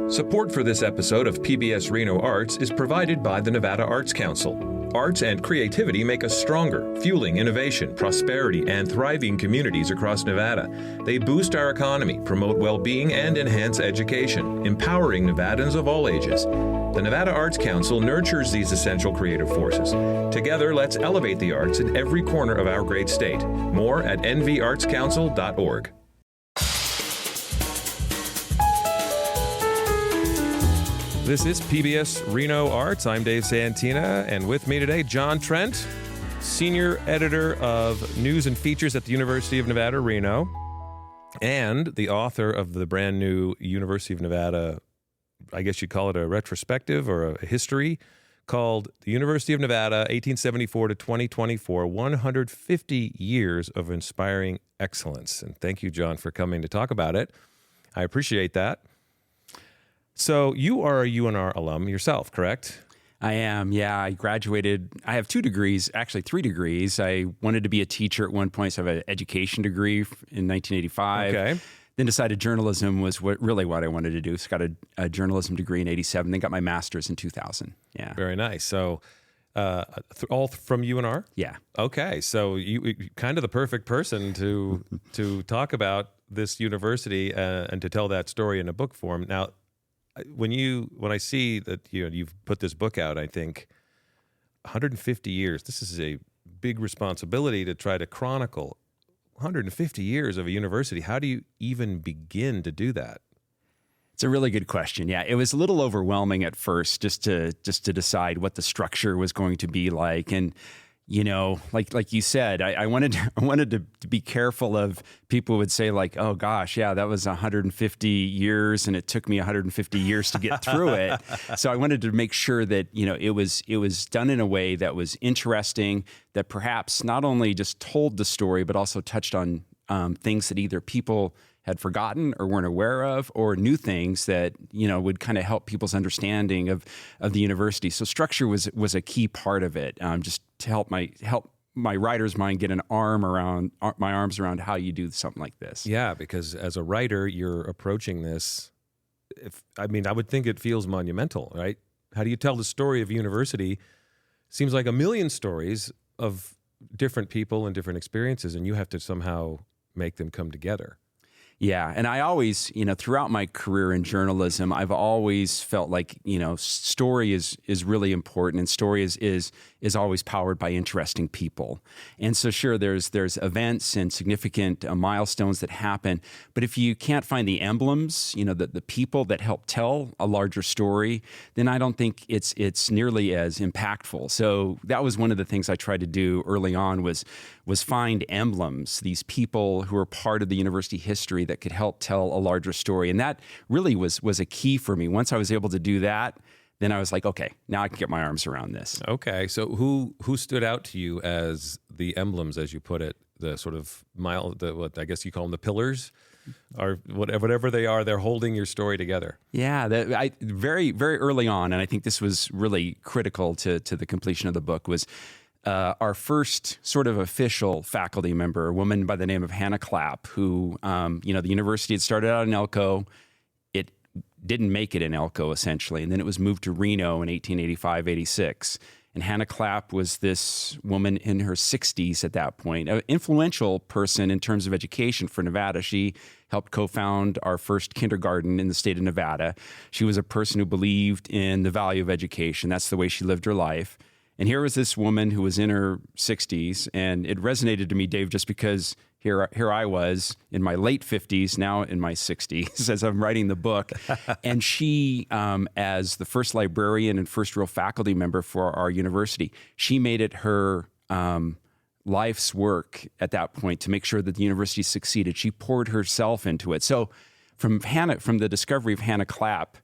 Support for this episode of PBS Reno Arts is provided by the Nevada Arts Council. Arts and creativity make us stronger, fueling innovation, prosperity, and thriving communities across Nevada. They boost our economy, promote well-being, and enhance education, empowering Nevadans of all ages. The Nevada Arts Council nurtures these essential creative forces. Together, let's elevate the arts in every corner of our great state. More at nvartscouncil.org. This is PBS Reno Arts. I'm Dave Santina, and with me today, John Trent, Senior Editor of News and Features at the University of Nevada, Reno, and the author of the brand new University of Nevada, I guess you'd call it a retrospective or a history, called The University of Nevada, 1874 to 2024, 150 Years of Inspiring Excellence. And thank you, John, for coming to talk about it. I appreciate that. So you are a UNR alum yourself, correct? I am, yeah. I graduated, I have 2 degrees, actually 3 degrees. I wanted to be a teacher at one point, so I have an education degree in 1985. Okay. Then decided journalism was really what I wanted to do. So got a journalism degree in 87, then got my master's in 2000. Yeah. Very nice. So all from UNR? Yeah. Okay. So you kind of the perfect person to talk about this university and to tell that story in a book form. Now, when I see that you've put this book out, I think 150 years. This is a big responsibility to try to chronicle 150 years of a university. How do you even begin to do that? It's a really good question. Yeah, it was a little overwhelming at first just to decide what the structure was going to be like. And like you said, I wanted to be careful of people who would say like, oh gosh, yeah, that was 150 years and it took me 150 years to get through it. So I wanted to make sure that, it was done in a way that was interesting, that perhaps not only just told the story, but also touched on things that either people had forgotten or weren't aware of, or new things that, would kind of help people's understanding of the university. So structure was a key part of it, just to help my writer's mind get my arms around how you do something like this. Yeah, because as a writer, you're approaching this. I would think it feels monumental, right? How do you tell the story of university? Seems like a million stories of different people and different experiences, and you have to somehow make them come together. Yeah, and I always, throughout my career in journalism, I've always felt like, story is really important, and story is always powered by interesting people. And so sure, there's events and significant milestones that happen, but if you can't find the emblems, the people that help tell a larger story, then I don't think it's nearly as impactful. So that was one of the things I tried to do early on was find emblems, these people who are part of the university history that could help tell a larger story. And that really was a key for me. Once I was able to do that, then I was like, okay, now I can get my arms around this. Okay, so who stood out to you as the emblems, as you put it, the sort of what I guess you call them the pillars, or whatever they are, they're holding your story together? Yeah, very, very early on, and I think this was really critical to the completion of the book, was our first sort of official faculty member, a woman by the name of Hannah Clapp, who, the university had started out in Elko. It didn't make it in Elko, essentially, and then it was moved to Reno in 1885-86. And Hannah Clapp was this woman in her 60s at that point, an influential person in terms of education for Nevada. She helped co-found our first kindergarten in the state of Nevada. She was a person who believed in the value of education. That's the way she lived her life. And here was this woman who was in her 60s, and it resonated to me, Dave, just because here I was in my late 50s, now in my 60s, as I'm writing the book. And she, as the first librarian and first real faculty member for our university, she made it her life's work at that point to make sure that the university succeeded. She poured herself into it. So from the discovery of Hannah Clapp,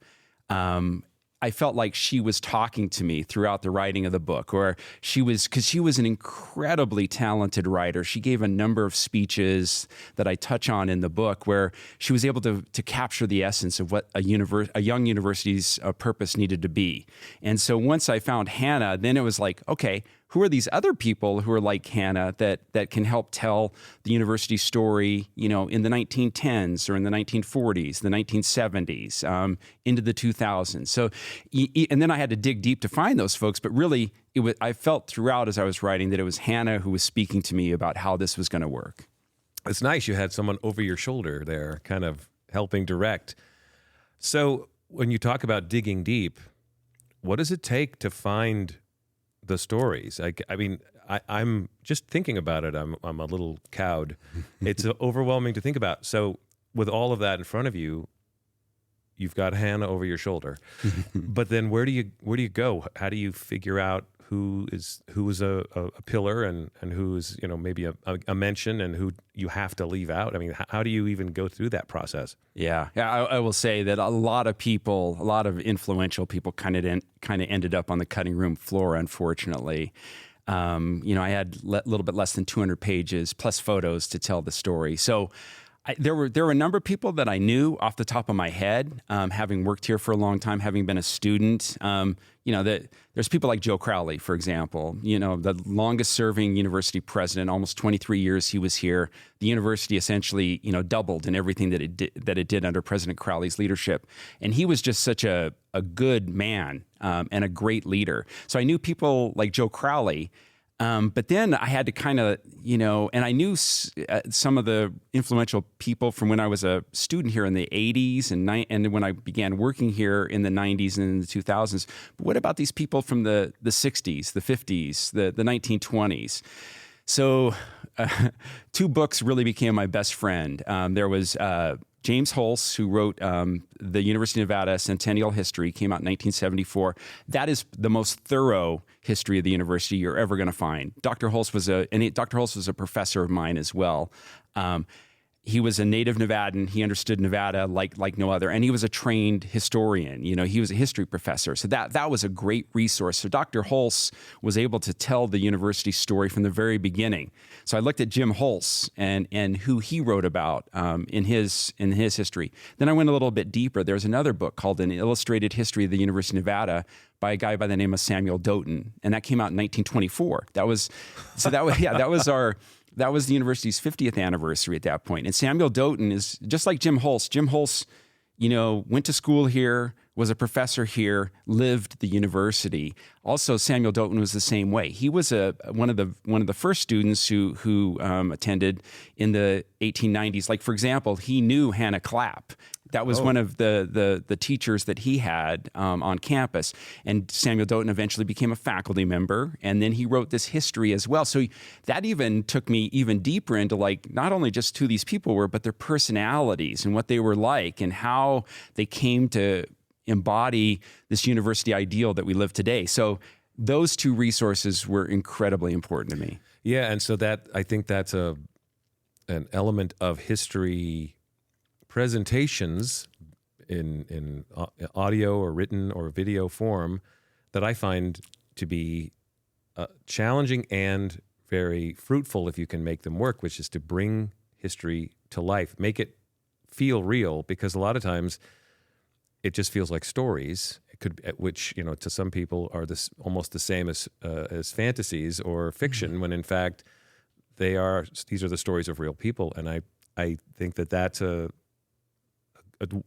I felt like she was talking to me throughout the writing of the book, because she was an incredibly talented writer. She gave a number of speeches that I touch on in the book where she was able to capture the essence of what a young university's purpose needed to be. And so once I found Hannah, then it was like, okay, who are these other people who are like Hannah that can help tell the university story, in the 1910s or in the 1940s, the 1970s, into the 2000s. So, and then I had to dig deep to find those folks, but really I felt throughout as I was writing that it was Hannah who was speaking to me about how this was going to work. It's nice you had someone over your shoulder there kind of helping direct. So when you talk about digging deep, what does it take to find the stories? I'm just thinking about it. I'm a little cowed. It's overwhelming to think about. So with all of that in front of you, you've got Hannah over your shoulder. But then where do you go? How do you figure out who is a pillar and who is maybe a mention and who you have to leave out? I mean, how do you even go through that process? Yeah, I will say that a lot of influential people kind of ended up on the cutting room floor, unfortunately. I had a little bit less than 200 pages plus photos to tell the story. So there were a number of people that I knew off the top of my head, having worked here for a long time, having been a student. There's people like Joe Crowley, for example, the longest serving university president, almost 23 years he was here. The university essentially, doubled in everything that it did under President Crowley's leadership. And he was just such a good man and a great leader. So I knew people like Joe Crowley. But then I had to kind of, and I knew some of the influential people from when I was a student here in the 80s and when I began working here in the 90s and in the 2000s. But what about these people from the 60s, the 50s, the 1920s? So 2 books really became my best friend. There was James Holz, who wrote the University of Nevada Centennial History, came out in 1974. That is the most thorough history of the university you're ever going to find. Dr. Holz was a professor of mine as well. He was a native Nevadan. He understood Nevada like no other, and he was a trained historian. He was a history professor, so that was a great resource. So Dr. Holz was able to tell the university story from the very beginning. So I looked at Jim Holz and who he wrote about in his history. Then I went a little bit deeper. There's another book called An Illustrated History of the University of Nevada by a guy by the name of Samuel Doughton, and that came out in 1924. That was the university's 50th anniversary at that point. And Samuel Doughton is just like Jim Holz. Jim Holz, went to school here, was a professor here, lived the university. Also, Samuel Doughton was the same way. He was one of the first students who attended in the 1890s. Like, for example, he knew Hannah Clapp. That was one of the teachers that he had on campus. And Samuel Doughton eventually became a faculty member, and then he wrote this history as well. So that even took me even deeper into not only just who these people were, but their personalities and what they were like and how they came to embody this university ideal that we live today. So those 2 resources were incredibly important to me. Yeah, and so I think that's an element of history presentations in audio or written or video form that I find to be challenging and very fruitful if you can make them work, which is to bring history to life, make it feel real, because a lot of times it just feels like stories. It could, which to some people are almost the same as fantasies or fiction, when in fact these are the stories of real people. And I think that's an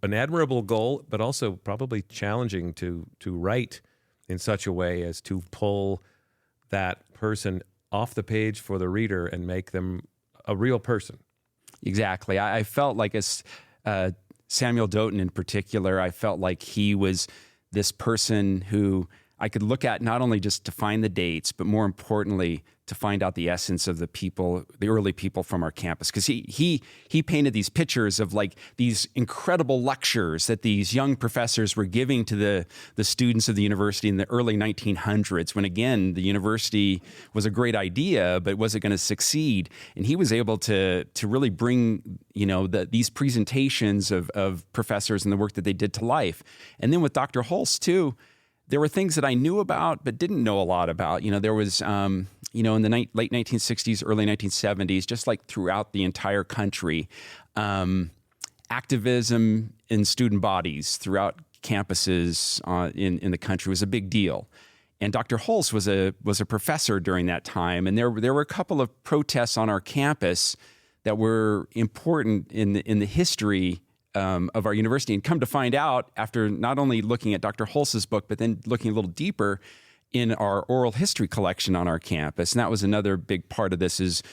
admirable goal, but also probably challenging to write in such a way as to pull that person off the page for the reader and make them a real person. Exactly. I felt like Samuel Doughton in particular, I felt like he was this person who I could look at not only just to find the dates, but more importantly, to find out the essence of the people, the early people from our campus. Because he painted these pictures of these incredible lectures that these young professors were giving to the students of the university in the early 1900s, when again, the university was a great idea, but was it going to succeed? And he was able to really bring, these presentations of professors and the work that they did to life. And then with Dr. Holz too, there were things that I knew about but didn't know a lot about. There was, in the late 1960s, early 1970s, just like throughout the entire country, activism in student bodies throughout campuses in the country was a big deal. And Dr. Holz was a professor during that time, and there were a couple of protests on our campus that were important in the history of our university. And come to find out, after not only looking at Dr. Holz's book, but then looking a little deeper in our oral history collection on our campus, and that was another big part of this, is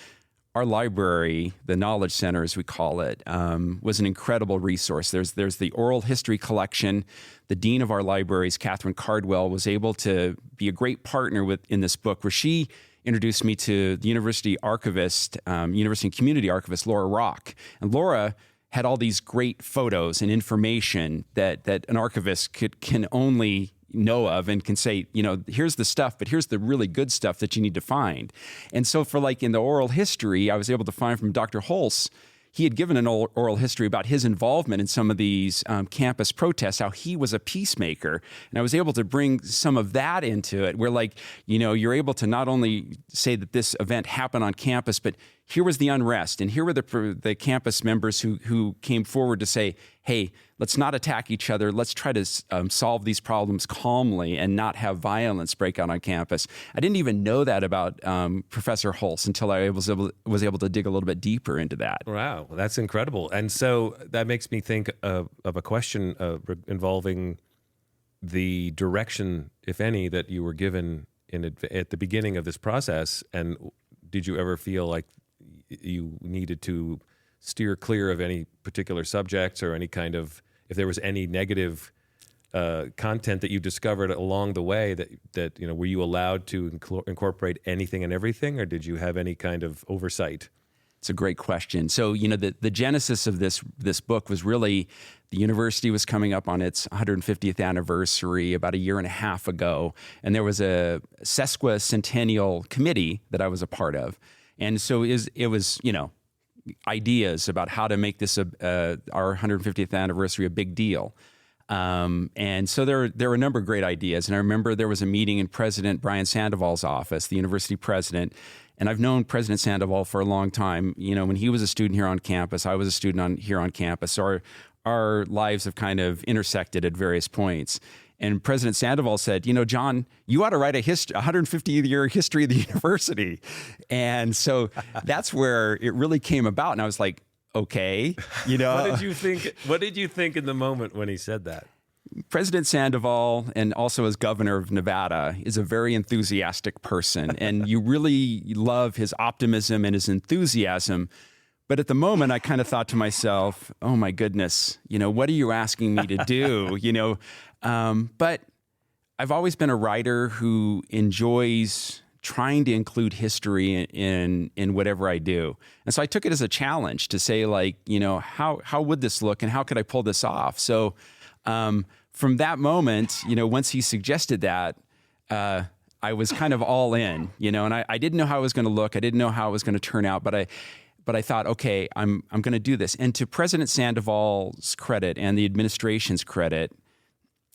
our library, the Knowledge Center, as we call it, was an incredible resource. There's the oral history collection. The dean of our libraries, Catherine Cardwell, was able to be a great partner in this book, where she introduced me to the university archivist, university and community archivist, Laura Rock. And Laura had all these great photos and information that an archivist can only know of, and can say, here's the stuff, but here's the really good stuff that you need to find. And so for in the oral history, I was able to find from Dr. Holz, he had given an oral history about his involvement in some of these campus protests, how he was a peacemaker. And I was able to bring some of that into it, where you're able to not only say that this event happened on campus, but here was the unrest, and here were the campus members who came forward to say, hey, let's not attack each other. Let's try to solve these problems calmly and not have violence break out on campus. I didn't even know that about Professor Holz until I was able to dig a little bit deeper into that. Wow, that's incredible. And so that makes me think of a question involving the direction, if any, that you were given at the beginning of this process. And did you ever feel like you needed to steer clear of any particular subjects, or any kind of, if there was any negative content that you discovered along the way, that were you allowed to incorporate anything and everything, or did you have any kind of oversight? It's a great question. So, the genesis of this book was really, the university was coming up on its 150th anniversary about a year and a half ago, and there was a sesquicentennial committee that I was a part of. And so it was ideas about how to make this our 150th anniversary a big deal. And so there were a number of great ideas. And I remember there was a meeting in President Brian Sandoval's office, the university president. And I've known President Sandoval for a long time. When he was a student here on campus, I was a student here on campus. So our lives have kind of intersected at various points. And President Sandoval said, John, you ought to write a 150-year history of the university. And so that's where it really came about. And I was like, okay, What did you think? What did you think in the moment when he said that? President Sandoval, and also as governor of Nevada, is a very enthusiastic person. And you really love his optimism and his enthusiasm. But at the moment, I kind of thought to myself, oh, my goodness, what are you asking me to do? But I've always been a writer who enjoys trying to include history in whatever I do. And so I took it as a challenge to say, how would this look, and how could I pull this off? So from that moment, once he suggested that, I was kind of all in, and I didn't know how it was going to look. I didn't know how it was going to turn out, but I thought, okay, I'm going to do this. And to President Sandoval's credit and the administration's credit,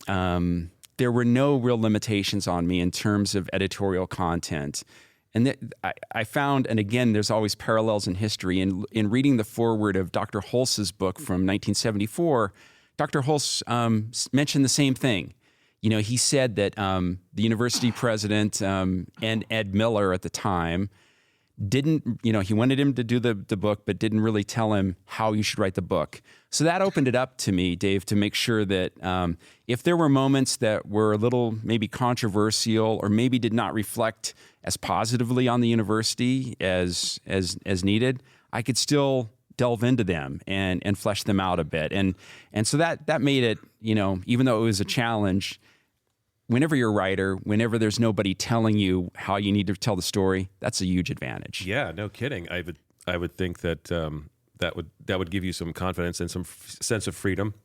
there were no real limitations on me in terms of editorial content. And I found, and again, there's always parallels in history. In reading the foreword of Dr. Holz's book from 1974, Dr. Holz mentioned the same thing. He said that the university president and Ed Miller at the time didn't, he wanted him to do the book, but didn't really tell him how you should write the book. So that opened it up to me, Dave, to make sure that if there were moments that were a little maybe controversial, or maybe did not reflect as positively on the university as needed, I could still delve into them and flesh them out a bit. And so that made it, even though it was a challenge, whenever you're a writer, whenever there's nobody telling you how you need to tell the story, that's a huge advantage. Yeah, no kidding. I would think that that would give you some confidence and some sense of freedom,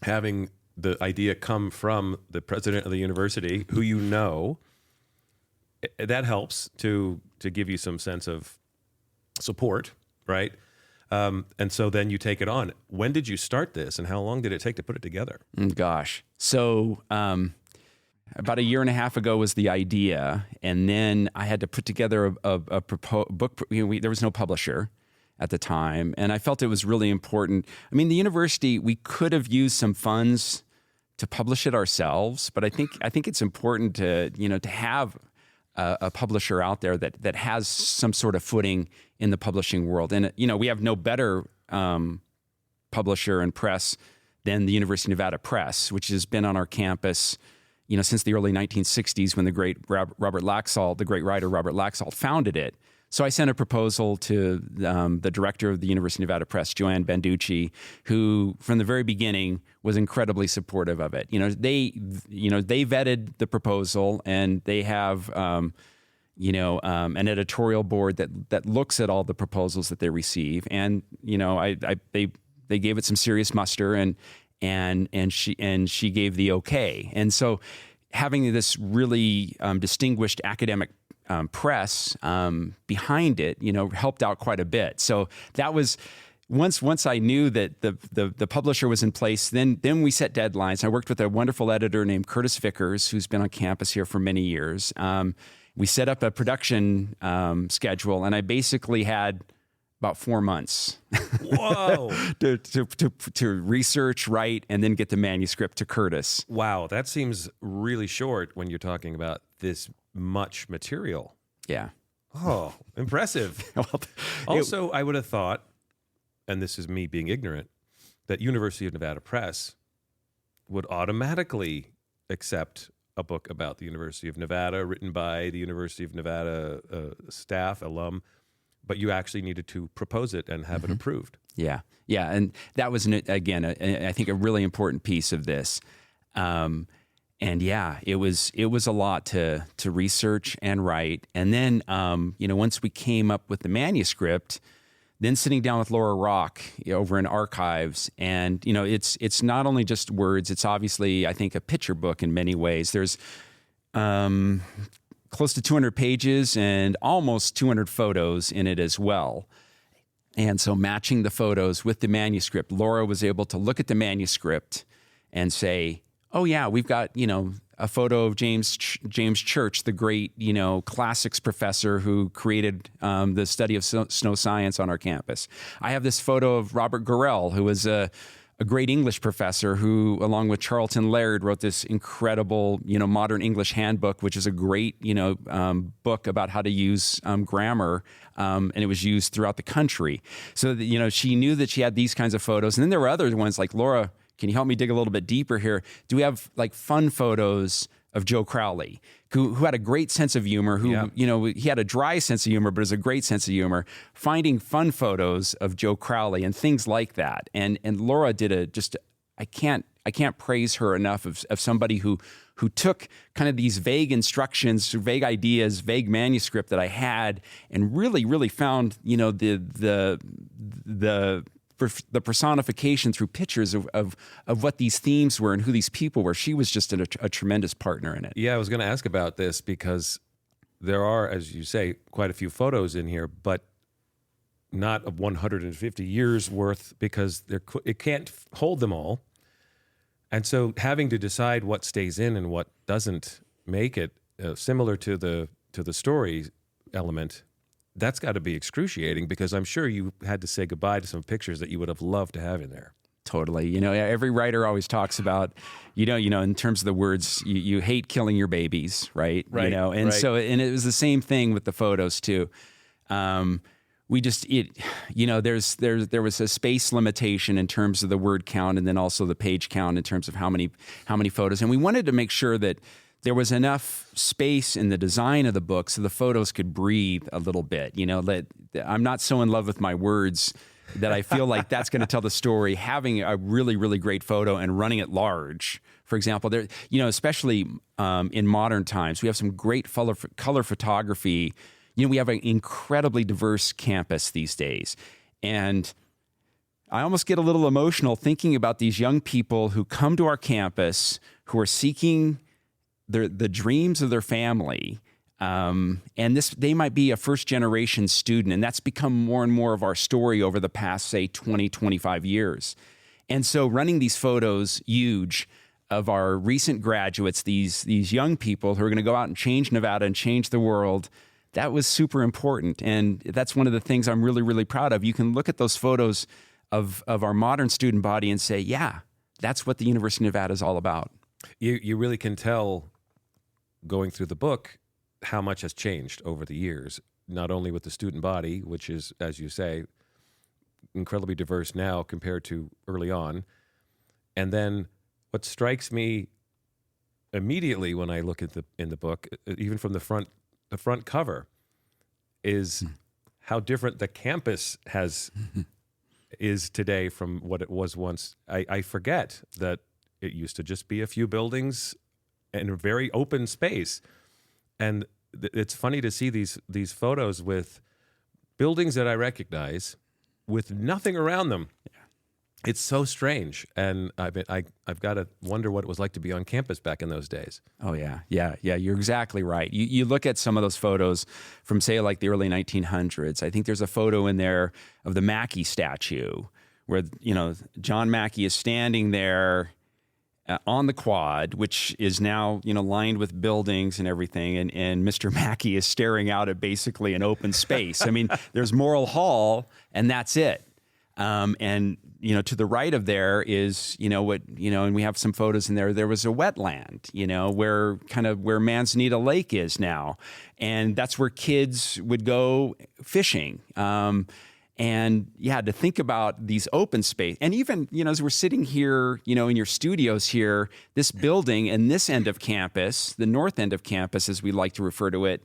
having the idea come from the president of the university, who that helps to give you some sense of support, right? And so then you take it on. When did you start this, and how long did it take to put it together? Gosh. So about a year and a half ago was the idea, and then I had to put together a book. There was no publisher at the time, and I felt it was really important. I mean, the university, we could have used some funds publish it ourselves. But I think it's important to have a publisher out there that has some sort of footing in the publishing world. And we have no better publisher and press than the University of Nevada Press, which has been on our campus, since the early 1960s, when the great Robert Laxalt, the great writer Robert Laxalt, founded it. So I sent a proposal to the director of the University of Nevada Press, Joanne Banducci, who from the very beginning was incredibly supportive of it. They vetted the proposal, and they have an editorial board that looks at all the proposals that they receive, and they gave it some serious muster, and she gave the okay. And so having this really distinguished academic press behind it, helped out quite a bit. So that was once I knew that the publisher was in place, then we set deadlines. I worked with a wonderful editor named Curtis Vickers, who's been on campus here for many years. We set up a production schedule, and I basically had about 4 months. Whoa! to research, write, and then get the manuscript to Curtis. Wow, that seems really short when you're talking about this much material. Yeah. Oh, impressive. Also, I would have thought, and this is me being ignorant, that University of Nevada Press would automatically accept a book about the University of Nevada, written by the University of Nevada staff, alum, but you actually needed to propose it and have it approved. Yeah. Yeah. And that was, again, I think a really important piece of this. And yeah, it was a lot to research and write. And then, once we came up with the manuscript, then sitting down with Laura Rock over in archives, and it's not only just words. It's obviously, I think, a picture book in many ways. There's close to 200 pages and almost 200 photos in it as well. And so matching the photos with the manuscript, Laura was able to look at the manuscript and say, oh yeah, we've got, a photo of James Church, the great, classics professor who created the study of snow science on our campus. I have this photo of Robert Gorrell, who was a great English professor who, along with Charlton Laird, wrote this incredible, modern English handbook, which is a great, book about how to use grammar, and it was used throughout the country. So, she knew that she had these kinds of photos. And then there were other ones like, Laura, can you help me dig a little bit deeper here? Do we have like fun photos of Joe Crowley, who had a great sense of humor, he had a dry sense of humor, but it was a great sense of humor, finding fun photos of Joe Crowley and things like that. And Laura did I can't praise her enough of somebody who took kind of these vague instructions, vague ideas, vague manuscript that I had, and really, really found, the personification through pictures of what these themes were and who these people were. She was just a tremendous partner in it. Yeah, I was going to ask about this because there are, as you say, quite a few photos in here, but not of 150 years worth because it can't hold them all. And so having to decide what stays in and what doesn't make it similar to the story element, that's got to be excruciating because I'm sure you had to say goodbye to some pictures that you would have loved to have in there. Totally. Every writer always talks about, in terms of the words, you hate killing your babies, right? Right. So it was the same thing with the photos too. There was a space limitation in terms of the word count and then also the page count in terms of how many photos. And we wanted to make sure that there was enough space in the design of the book so the photos could breathe a little bit. I'm not so in love with my words that I feel like that's going to tell the story. Having a really, really great photo and running it large, for example, there, especially in modern times, we have some great color photography. We have an incredibly diverse campus these days, and I almost get a little emotional thinking about these young people who come to our campus who are seeking the dreams of their family, and they might be a first-generation student, and that's become more and more of our story over the past, say, 20, 25 years. And so running these photos, huge, of our recent graduates, these young people who are going to go out and change Nevada and change the world, that was super important. And that's one of the things I'm really, really proud of. You can look at those photos of our modern student body and say, yeah, that's what the University of Nevada is all about. You really can tell going through the book how much has changed over the years, not only with the student body, which is, as you say, incredibly diverse now compared to early on. And then what strikes me immediately when I look at in the book, even from the front cover, is how different the campus is today from what it was once. I forget that it used to just be a few buildings and a very open space. And it's funny to see these photos with buildings that I recognize with nothing around them. Yeah. It's so strange. And I've got to wonder what it was like to be on campus back in those days. Oh, yeah. You're exactly right. You look at some of those photos from, say, like the early 1900s. I think there's a photo in there of the Mackey statue where, John Mackey is standing there on the quad, which is now, lined with buildings and everything. And Mr. Mackey is staring out at basically an open space. I mean, there's Morrill Hall, and that's it. And, to the right of there is, and we have some photos in there, there was a wetland, where Manzanita Lake is now. And that's where kids would go fishing. And yeah, to think about these open space, and even, as we're sitting here, in your studios here, this building and this end of campus, the north end of campus, as we like to refer to it,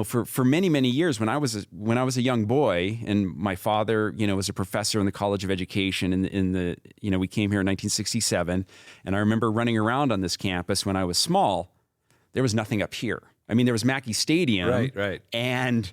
for many, many years, when I was a young boy, and my father, was a professor in the College of Education we came here in 1967, and I remember running around on this campus when I was small. There was nothing up here. I mean, there was Mackey Stadium, right, and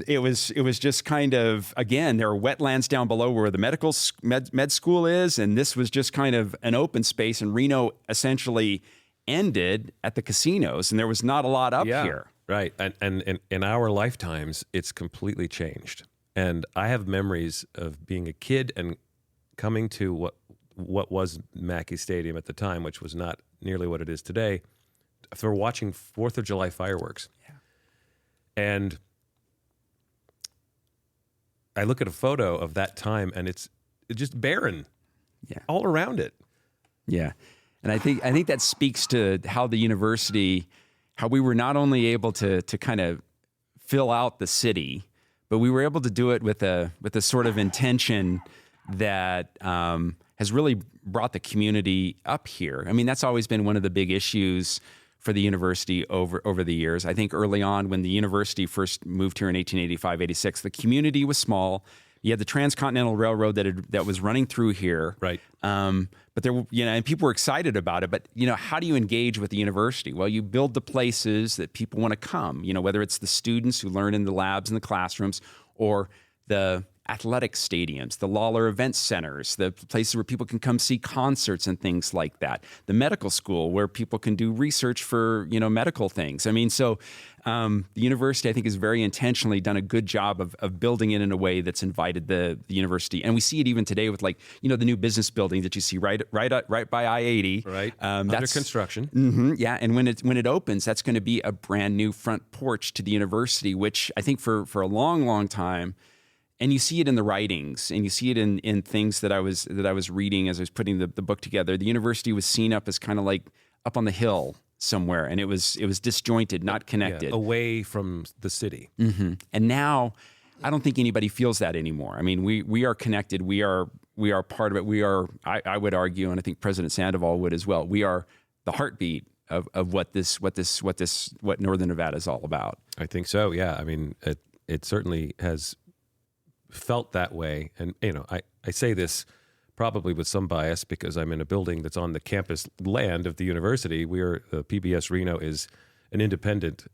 it was just kind of, again, there are wetlands down below where the med school is, and this was just kind of an open space, and Reno essentially ended at the casinos, and there was not a lot up here. Right. And in our lifetimes, it's completely changed. And I have memories of being a kid and coming to what was Mackey Stadium at the time, which was not nearly what it is today, for watching 4th of July fireworks. Yeah. And I look at a photo of that time, and it's just barren all around it. Yeah. And I think that speaks to how the university, how we were not only able to kind of fill out the city, but we were able to do it with a sort of intention that has really brought the community up here. I mean, that's always been one of the big issues for the university over the years. I think early on, when the university first moved here in 1885, 86, the community was small. You had the Transcontinental Railroad that was running through here. Right. But there, and people were excited about it. But, how do you engage with the university? Well, you build the places that people want to come, whether it's the students who learn in the labs and the classrooms, or the athletic stadiums, the Lawler Event Centers, the places where people can come see concerts and things like that. The medical school where people can do research for, medical things. I mean, so the university, I think, has very intentionally done a good job of building it in a way that's invited the university. And we see it even today with the new business building that you see right by I-80. Right, under construction. Mm-hmm, yeah, and when it opens, that's going to be a brand new front porch to the university, which I think for a long, long time. And you see it in the writings, and you see it in things that I was reading as I was putting the book together. The university was seen up as kind of like up on the hill somewhere, and it was disjointed, not connected, away from the city. Mm-hmm. And now, I don't think anybody feels that anymore. I mean, we are connected. We are part of it. We are. I would argue, and I think President Sandoval would as well. We are the heartbeat of what Northern Nevada is all about. I think so. Yeah. I mean, it certainly has felt that way. And, I say this probably with some bias because I'm in a building that's on the campus land of the university. PBS Reno is an independent,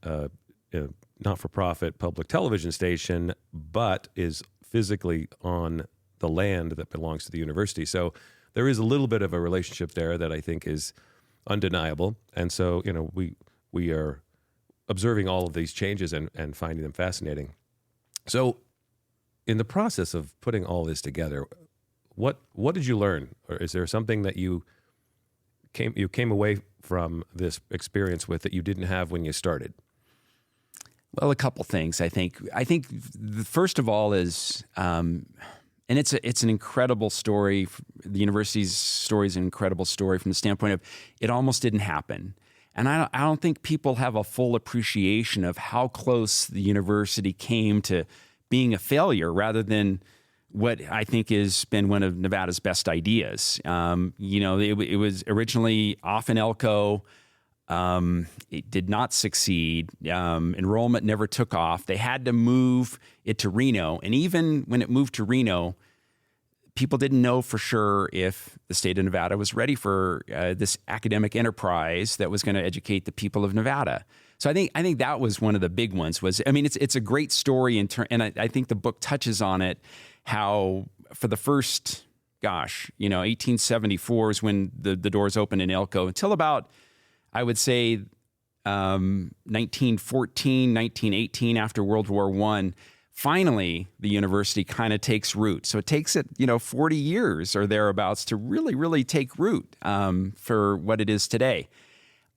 not-for-profit public television station, but is physically on the land that belongs to the university. So there is a little bit of a relationship there that I think is undeniable. And so, we are observing all of these changes and finding them fascinating. So, in the process of putting all this together, what did you learn? Or is there something that you came away from this experience with that you didn't have when you started? Well, a couple things, I think. The first of all is And it's an incredible story. The university's story is an incredible story from the standpoint of it almost didn't happen. And I don't think people have a full appreciation of how close the university came to being a failure rather than what I think has been one of Nevada's best ideas. It was originally off in Elko. It did not succeed. Enrollment never took off. They had to move it to Reno. And even when it moved to Reno, people didn't know for sure if the state of Nevada was ready for this academic enterprise that was going to educate the people of Nevada. So I think that was one of the big ones. It's a great story and I think the book touches on it. How for the first, 1874 is when the doors opened in Elko until about, I would say, 1914, 1918 after World War I. Finally, the university kind of takes root. So it takes it, 40 years or thereabouts to really, really take root for what it is today.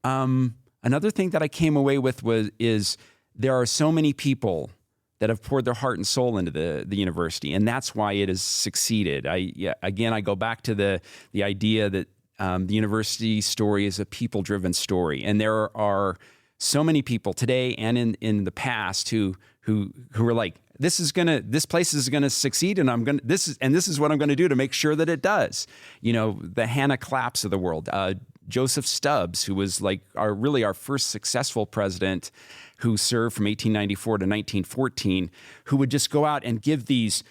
Another thing that I came away with is there are so many people that have poured their heart and soul into the university, and that's why it has succeeded. I go back to the idea that the university story is a people-driven story, and there are so many people today and in the past who are like, this place is gonna succeed, and this is what I'm gonna do to make sure that it does. The Hannah Clapps of the world, Joseph Stubbs, who was like our first successful president, who served from 1894 to 1914, who would just go out and give these.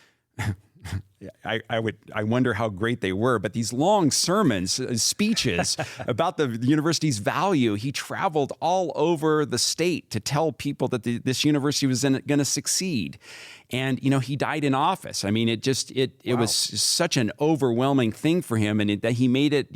I wonder how great they were, but these long sermons, speeches about the university's value. He traveled all over the state to tell people that this university was going to succeed. And, he died in office. I mean, it was such an overwhelming thing for him, and that he made it,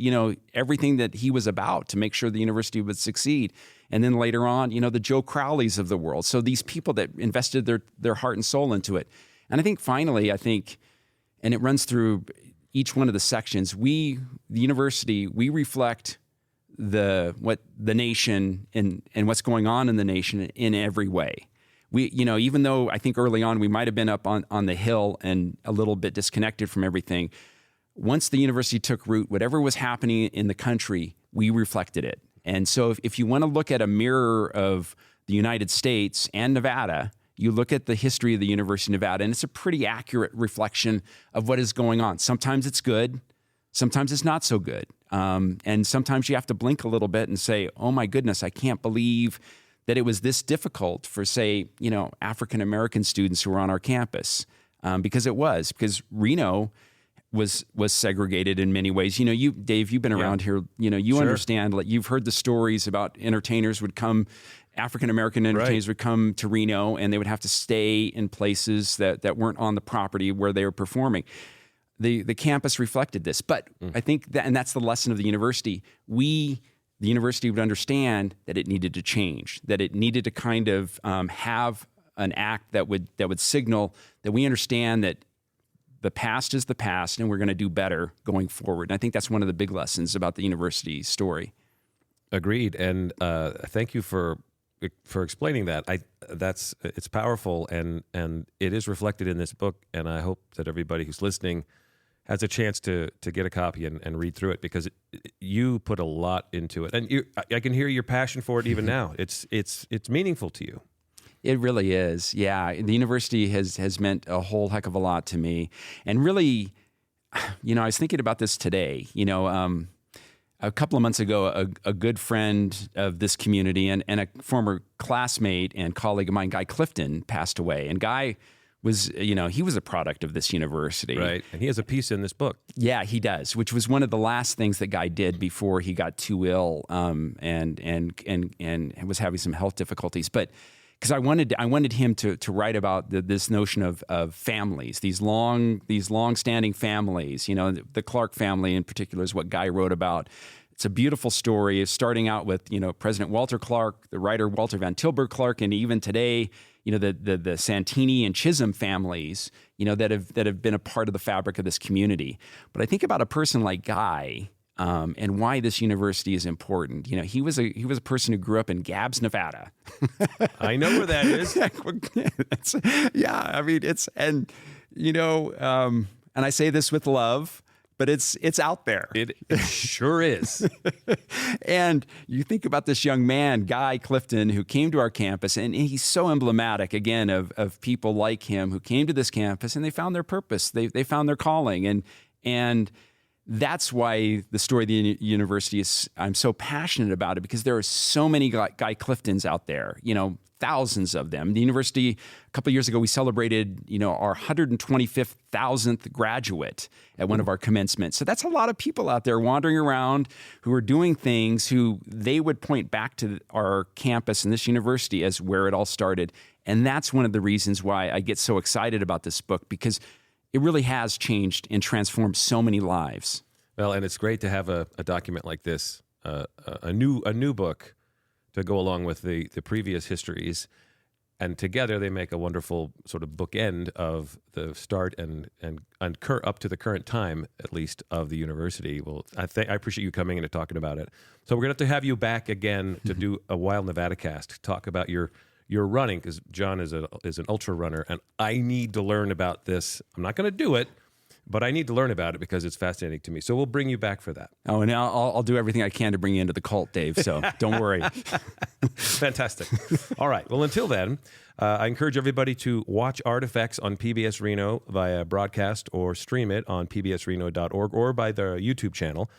everything that he was about to make sure the university would succeed. And then later on, the Joe Crowleys of the world. So these people that invested their heart and soul into it. And I think finally, and it runs through each one of the sections, the university, we reflect what the nation and what's going on in the nation in every way. We, even though I think early on we might have been up on the hill and a little bit disconnected from everything, once the university took root, whatever was happening in the country, we reflected it. And so if you want to look at a mirror of the United States and Nevada, you look at the history of the University of Nevada, and it's a pretty accurate reflection of what is going on. Sometimes it's good, sometimes it's not so good. And sometimes you have to blink a little bit and say, oh my goodness, I can't believe that it was this difficult for, say, African-American students who were on our campus. Because Reno was segregated in many ways. Dave, you've been around here, you understand, like you've heard the stories about entertainers would come, African-American entertainers would come to Reno, and they would have to stay in places that weren't on the property where they were performing. The campus reflected this, but I think that's the lesson of the university. The university would understand that it needed to change, that it needed to kind of have an act that would signal that we understand that the past is the past, and we're going to do better going forward. And I think that's one of the big lessons about the university story. Agreed, and thank you for explaining that. It's powerful, and it is reflected in this book. And I hope that everybody who's listening has a chance to get a copy and read through it, because you put a lot into it, and I can hear your passion for it even now. It's meaningful to you. It really is. Yeah. The university has meant a whole heck of a lot to me. And really, I was thinking about this today. A couple of months ago, a good friend of this community and a former classmate and colleague of mine, Guy Clifton, passed away. And Guy was, he was a product of this university. Right. And he has a piece in this book. Yeah, he does, which was one of the last things that Guy did before he got too ill and was having some health difficulties. But because I wanted him to write about this notion of families, these long-standing families. The Clark family in particular is what Guy wrote about. It's a beautiful story. It's starting out with President Walter Clark, the writer Walter Van Tilburg Clark, and even today, the Santini and Chisholm families, that have been a part of the fabric of this community. But I think about a person like Guy. And why this university is important. He was a person who grew up in Gabbs, Nevada. I know where that is. and I say this with love, but it's out there. It sure is. And you think about this young man, Guy Clifton, who came to our campus, and he's so emblematic, again, of people like him who came to this campus and they found their purpose. They found their calling. And that's why the story of the university is, I'm so passionate about it, because there are so many Guy Cliftons out there, thousands of them. The university, a couple of years ago, we celebrated, our 125,000th graduate at one of our commencements. So that's a lot of people out there wandering around who are doing things who they would point back to our campus and this university as where it all started. And that's one of the reasons why I get so excited about this book, because it really has changed and transformed so many lives. Well, and it's great to have a document like this, a new book to go along with the previous histories, and together they make a wonderful sort of bookend of the start and up to the current time, at least, of the university. Well, I appreciate you coming in and talking about it. So we're going to have you back again to do a Wild Nevada cast, talk about your running, because John is an ultra runner, and I need to learn about this. I'm not going to do it, but I need to learn about it because it's fascinating to me. So we'll bring you back for that. Oh, and I'll do everything I can to bring you into the cult, Dave, so don't worry. Fantastic. All right. Well, until then, I encourage everybody to watch Artifacts on PBS Reno via broadcast or stream it on pbsreno.org or by the YouTube channel.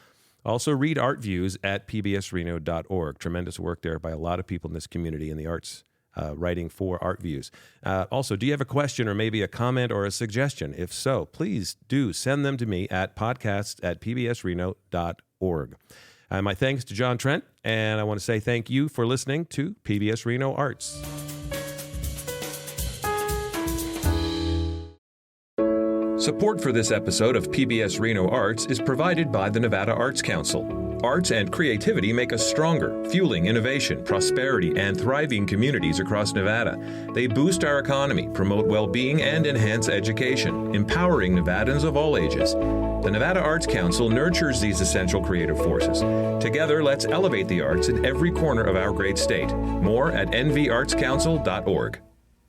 Also, read art views at pbsreno.org. Tremendous work there by a lot of people in this community in the arts. Writing for Art Views. Also, do you have a question or maybe a comment or a suggestion? If so, please do send them to me at podcasts@pbsreno.org. My thanks to John Trent, and I want to say thank you for listening to PBS Reno Arts. Support for this episode of PBS Reno Arts is provided by the Nevada Arts Council. Arts and creativity make us stronger, fueling innovation, prosperity, and thriving communities across Nevada. They boost our economy, promote well-being, and enhance education, empowering Nevadans of all ages. The Nevada Arts Council nurtures these essential creative forces. Together, let's elevate the arts in every corner of our great state. More at nvartscouncil.org.